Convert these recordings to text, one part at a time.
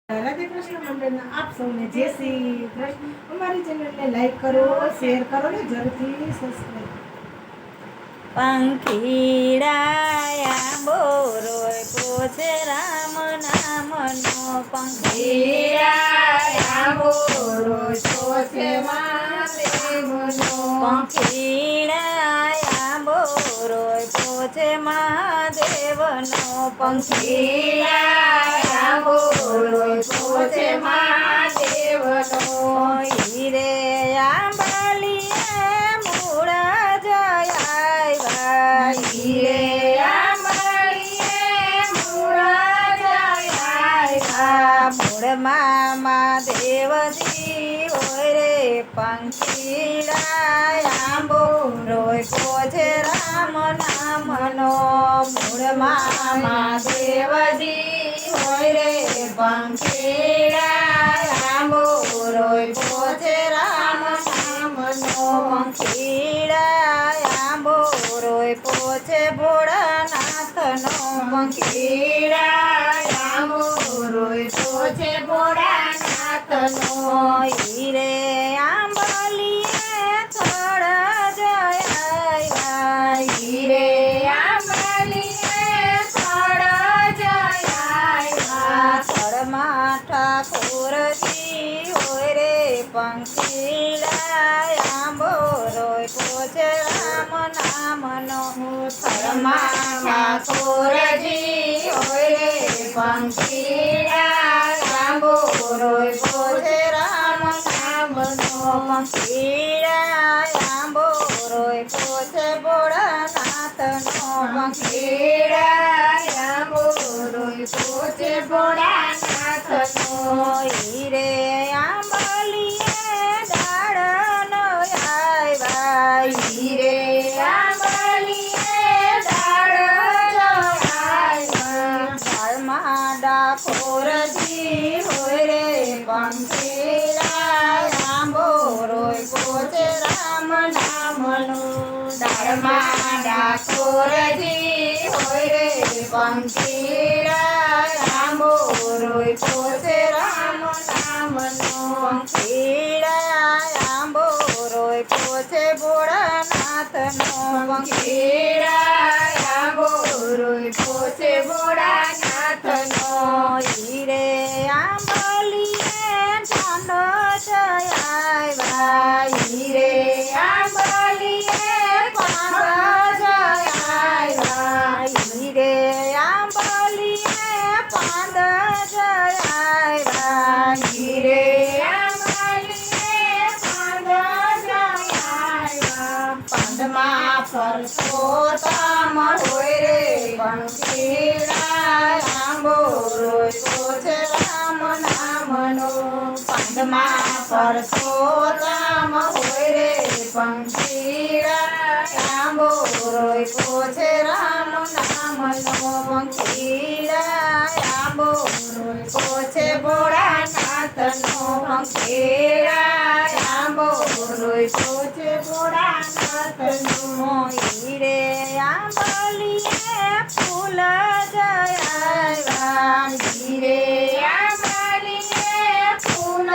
રાધે કૃષ્ણ મંડળના આપ સૌને જય શ્રી કૃષ્ણ. અમારી ચેનલને લાઈક કરો, શેર કરો ને જરૂરથી સબસ્ક્રાઈબ. પંખીડાયા બોરોય પોછે રામ નામનો પંખીડાયા બોરોય પોછે મહાદેવનો પંખીડાયા બોરોય પોછે મહાદેવનો પંખીડાયા બોરોય પોછે મહાદેવનો હીરે આંબલીએ મૂળ જયા હીરે આંબલીએ મૂળ જયા મૂળમાં દેવજી હોય રે પંખીડાયા બોરોય પોછે રામ નામનો મૂળમાં દેવજી હોય રે પંખીડાયા બોરોય પોછે રામ નામનો પંખીડાયા બોરોય પોછે ભોળાનાથનો પંખીડાયા બોરોય પોછે ભોળાનાથનો હીરે આંબલીએ થળ જયા હીરે આંબલીએ થળ જયા થળમાં ઠાકોરજી હોય રે પંખીડાયા બોરોય પોછે રામ નામનો ઠાકોરજી હોય રે પંખીડાયા બોરોય પોછે રામ નામનો પંખીડાયા બોરોય પોછે ભોળાનાથનો પંખીડાયા બોરોય પોછે ભોળાનાથનો હીરે આંબલીએ દાડનો આવ્યા હીરે આંબલીએ દાડ જયા દાળમાં ડાકોરજી હોય રે પંખીડાયા બોરોય પોછે રામ નામનો દાળમાં ડાકોરજી હોય રે પંખીડાયા બોરોય પોછે રામ નામનો પંખીડાયા બોરોય પોછે ભોળાનાથનો પંખીડાયા બોરોય પોછે ભોળાનાથનો હીરે આંબલીએ ઠાંડો જયા હીરે આંબલીએ પાંડ જયા હીરે આંબલીએ પાંદ જયા હીરે આંબલીએ પાંડ જયા પાંડમાં પરસોત્તમ હોય રે પંખીડાયા બોરોય પોછે રામ નામનો પાંડમાં પરસોત્તમ હોય રે પંખીડાયા બોરોય પોછે રામ નામનો પંખીડાયા બોરોય પોછે ભોળાનાથનો પંખીડાયા બોરોય પોછે ભોળાનાથનો હીરે આંબલીએ ફૂલ જયા હીરે આંબલીએ ફૂલ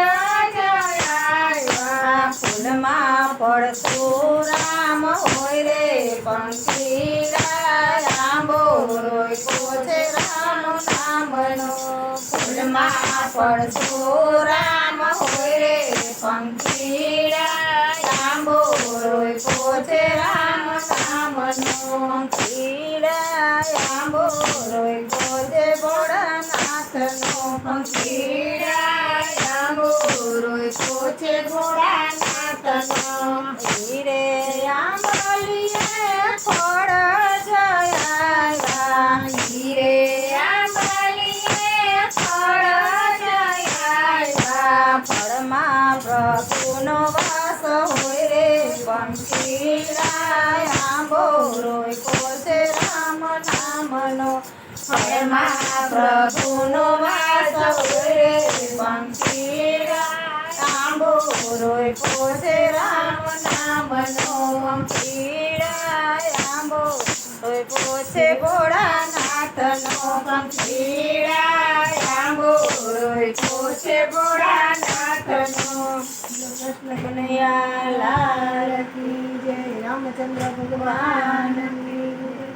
જયા ફૂલમાં પરશુરામ હોય રે પંખીડાયા બોરોય પોછે રામ નામનો ફૂલમાં પરશુરામ હોય રે પંખીડાયા બોરોય પોછે રામ નામનો પંખીડાયા બોરોય પોછે ભોળાનાથનો પંખીડાયા બોરોય પોછે ભોળાનાથનો હીરે આંબલીએ ફળ જયા હીરે આંબલીએ ફળ જયા ફળમાં પ્રભુનો વાસ હોય રે પંખીડાયા બોરોય પોછે રામ નામનો ફળમાં પ્રભુનો વાસ હોય રે પંખીડાયા બોરોય પોછે રામ નામનો પંખીડાયા બોરોય પોછે ભોળાનાથનો પંખીડાયા બોરોય છે ભોળાનાથનો. કૃષ્ણ કનૈયા લાલ કી જય રામચંદ્ર ભગવાન કી